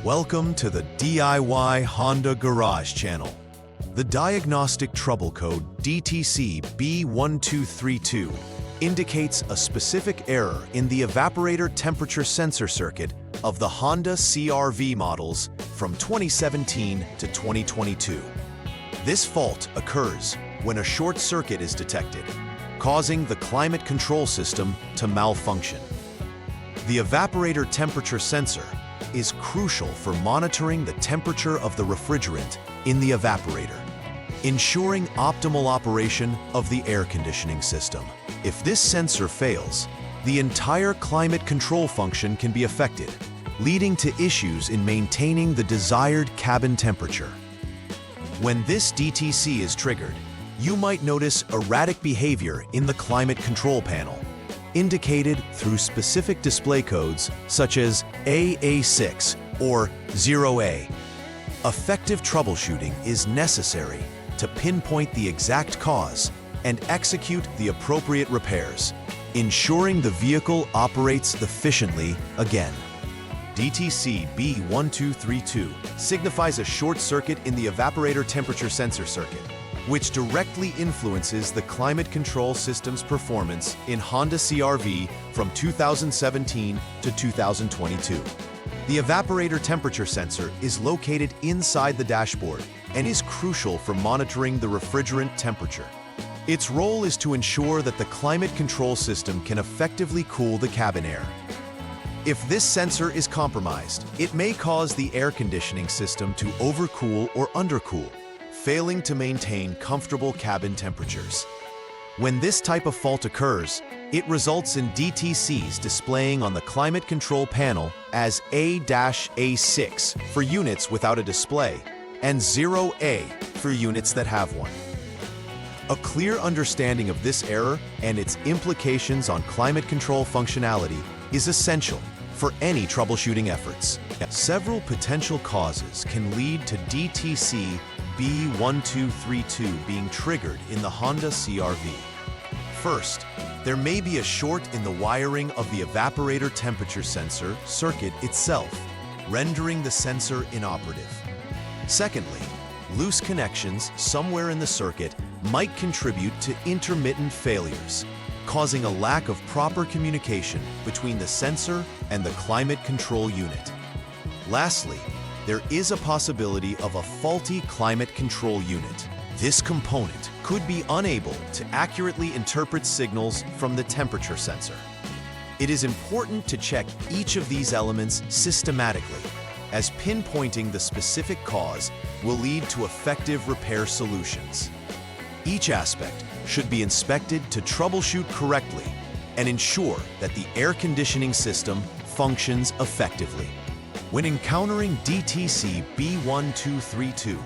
Welcome to the DIY Honda Garage channel. The Diagnostic Trouble Code DTC B1232 indicates a specific error in the evaporator temperature sensor circuit of the Honda CRV models from 2017 to 2022. This fault occurs when a short circuit is detected, causing the climate control system to malfunction. The evaporator temperature sensor is crucial for monitoring the temperature of the refrigerant in the evaporator, ensuring optimal operation of the air conditioning system. If this sensor fails, the entire climate control function can be affected, leading to issues in maintaining the desired cabin temperature. When this DTC is triggered, you might notice erratic behavior in the climate control panel, indicated through specific display codes such as AA6 or 0A. Effective troubleshooting is necessary to pinpoint the exact cause and execute the appropriate repairs, ensuring the vehicle operates efficiently again. DTC B1232 signifies a short circuit in the evaporator temperature sensor circuit, which directly influences the climate control system's performance in Honda CRV from 2017 to 2022. The evaporator temperature sensor is located inside the dashboard and is crucial for monitoring the refrigerant temperature. Its role is to ensure that the climate control system can effectively cool the cabin air. If this sensor is compromised, it may cause the air conditioning system to overcool or undercool, failing to maintain comfortable cabin temperatures. When this type of fault occurs, it results in DTCs displaying on the climate control panel as A-A6 for units without a display and 0A for units that have one. A clear understanding of this error and its implications on climate control functionality is essential for any troubleshooting efforts. Several potential causes can lead to DTC B1232 being triggered in the Honda CRV. First, there may be a short in the wiring of the evaporator temperature sensor circuit itself, rendering the sensor inoperative. Secondly, loose connections somewhere in the circuit might contribute to intermittent failures, causing a lack of proper communication between the sensor and the climate control unit. Lastly, there is a possibility of a faulty climate control unit. This component could be unable to accurately interpret signals from the temperature sensor. It is important to check each of these elements systematically, as pinpointing the specific cause will lead to effective repair solutions. Each aspect should be inspected to troubleshoot correctly and ensure that the air conditioning system functions effectively. When encountering DTC B1232,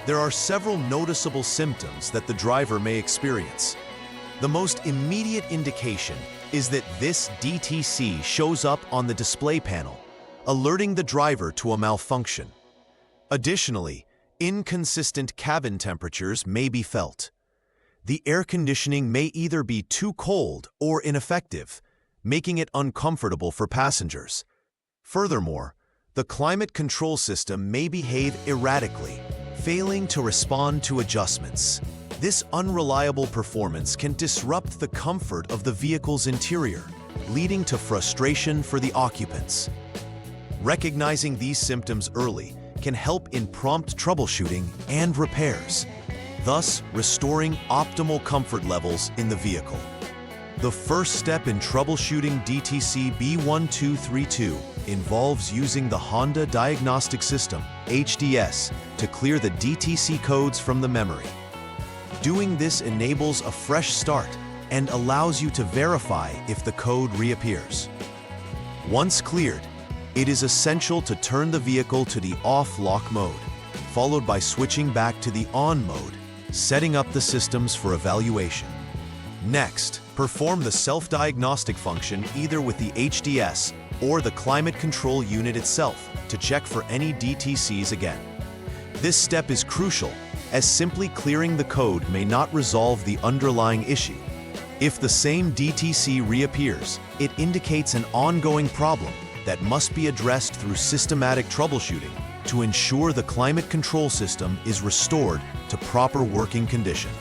there are several noticeable symptoms that the driver may experience. The most immediate indication is that this DTC shows up on the display panel, alerting the driver to a malfunction. Additionally, inconsistent cabin temperatures may be felt. The air conditioning may either be too cold or ineffective, making it uncomfortable for passengers. Furthermore, the climate control system may behave erratically, failing to respond to adjustments. This unreliable performance can disrupt the comfort of the vehicle's interior, leading to frustration for the occupants. Recognizing these symptoms early can help in prompt troubleshooting and repairs, thus restoring optimal comfort levels in the vehicle. The first step in troubleshooting DTC B1232 involves using the Honda Diagnostic System, HDS, to clear the DTC codes from the memory. Doing this enables a fresh start and allows you to verify if the code reappears. Once cleared, it is essential to turn the vehicle to the off-lock mode, followed by switching back to the on mode, setting up the systems for evaluation. Next, perform the self-diagnostic function either with the HDS or the climate control unit itself to check for any DTCs again. This step is crucial, as simply clearing the code may not resolve the underlying issue. If the same DTC reappears, it indicates an ongoing problem that must be addressed through systematic troubleshooting to ensure the climate control system is restored to proper working condition.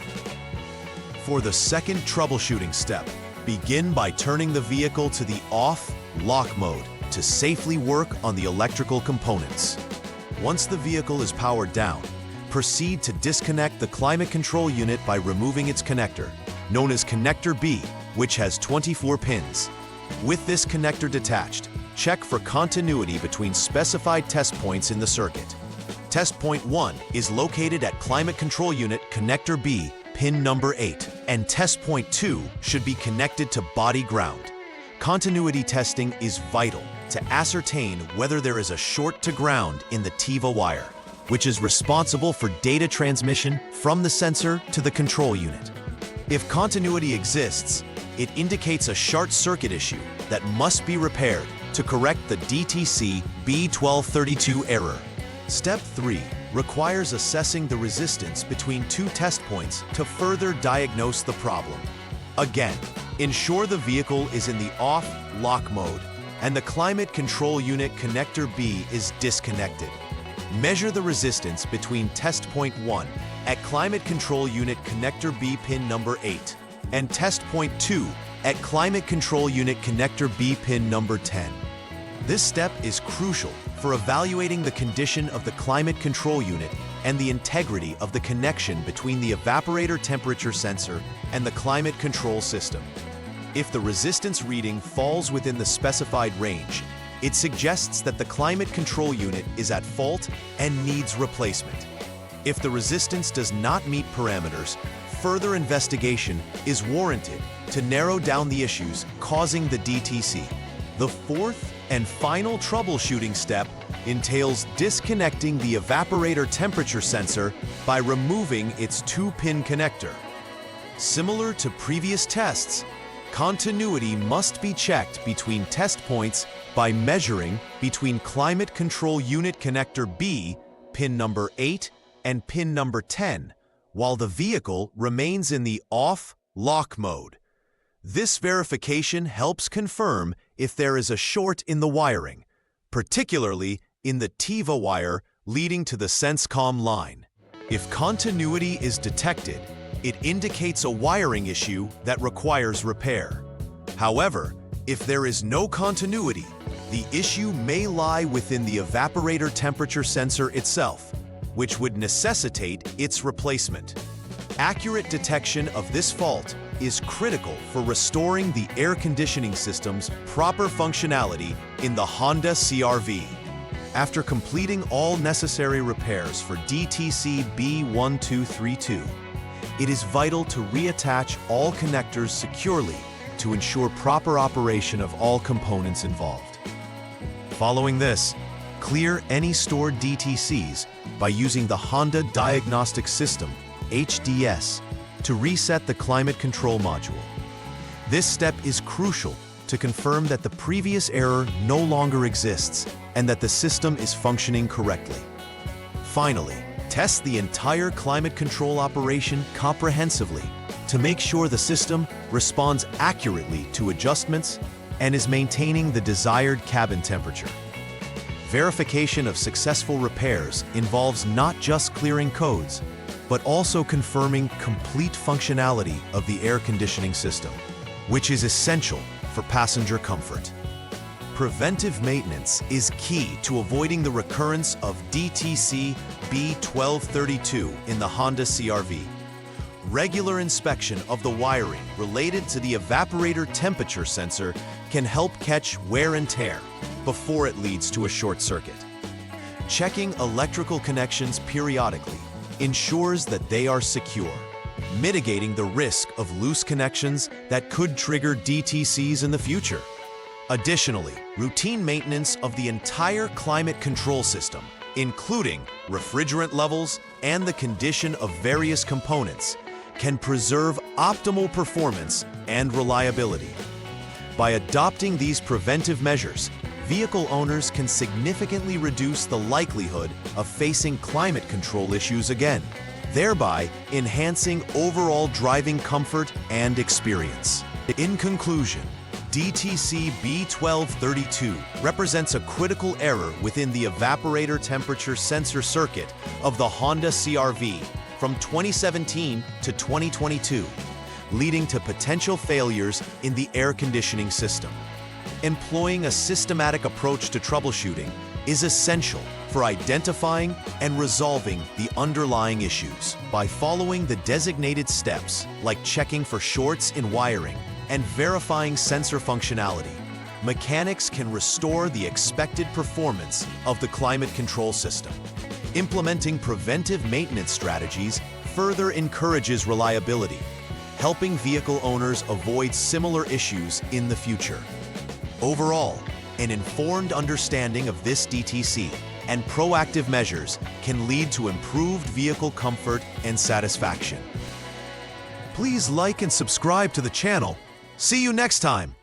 For the second troubleshooting step, begin by turning the vehicle to the off lock mode to safely work on the electrical components. Once the vehicle is powered down, proceed to disconnect the climate control unit by removing its connector, known as connector B, which has 24 pins. With this connector detached, check for continuity between specified test points in the circuit. Test point 1 is located at climate control unit connector B, pin number 8, and test point 2 should be connected to body ground. Continuity testing is vital to ascertain whether there is a short to ground in the TIVA wire, which is responsible for data transmission from the sensor to the control unit. If continuity exists, it indicates a short circuit issue that must be repaired to correct the DTC B1232 error. Step 3 requires assessing the resistance between two test points to further diagnose the problem. Again, ensure the vehicle is in the off lock mode and the climate control unit connector B is disconnected. Measure the resistance between test point 1 at climate control unit connector B pin number 8 and test point 2 at climate control unit connector B pin number 10. This step is crucial for evaluating the condition of the climate control unit and the integrity of the connection between the evaporator temperature sensor and the climate control system. If the resistance reading falls within the specified range, it suggests that the climate control unit is at fault and needs replacement. If the resistance does not meet parameters, further investigation is warranted to narrow down the issues causing the DTC. The fourth and final troubleshooting step entails disconnecting the evaporator temperature sensor by removing its 2-pin connector. Similar to previous tests, continuity must be checked between test points by measuring between climate control unit connector B, pin number 8, and pin number 10, while the vehicle remains in the off lock mode. This verification helps confirm if there is a short in the wiring, particularly in the TIVA wire leading to the SenseCom line. If continuity is detected, it indicates a wiring issue that requires repair. However, if there is no continuity, the issue may lie within the evaporator temperature sensor itself, which would necessitate its replacement. Accurate detection of this fault is critical for restoring the air conditioning system's proper functionality in the Honda CRV. After completing all necessary repairs for DTC B1232, it is vital to reattach all connectors securely to ensure proper operation of all components involved. Following this, clear any stored DTCs by using the Honda Diagnostic System, HDS, to reset the climate control module. This step is crucial to confirm that the previous error no longer exists and that the system is functioning correctly. Finally, test the entire climate control operation comprehensively to make sure the system responds accurately to adjustments and is maintaining the desired cabin temperature. Verification of successful repairs involves not just clearing codes, but also confirming complete functionality of the air conditioning system, which is essential for passenger comfort. Preventive maintenance is key to avoiding the recurrence of DTC B1232 in the Honda CRV. Regular inspection of the wiring related to the evaporator temperature sensor can help catch wear and tear before it leads to a short circuit. Checking electrical connections periodically ensures that they are secure, mitigating the risk of loose connections that could trigger DTCs in the future. Additionally, routine maintenance of the entire climate control system, including refrigerant levels and the condition of various components, can preserve optimal performance and reliability. By adopting these preventive measures, vehicle owners can significantly reduce the likelihood of facing climate control issues again, thereby enhancing overall driving comfort and experience. In conclusion, DTC B1232 represents a critical error within the evaporator temperature sensor circuit of the Honda CRV from 2017 to 2022, leading to potential failures in the air conditioning system. Employing a systematic approach to troubleshooting is essential for identifying and resolving the underlying issues. By following the designated steps like checking for shorts in wiring and verifying sensor functionality, mechanics can restore the expected performance of the climate control system. Implementing preventive maintenance strategies further encourages reliability, helping vehicle owners avoid similar issues in the future. Overall, an informed understanding of this DTC and proactive measures can lead to improved vehicle comfort and satisfaction. Please like and subscribe to the channel. See you next time.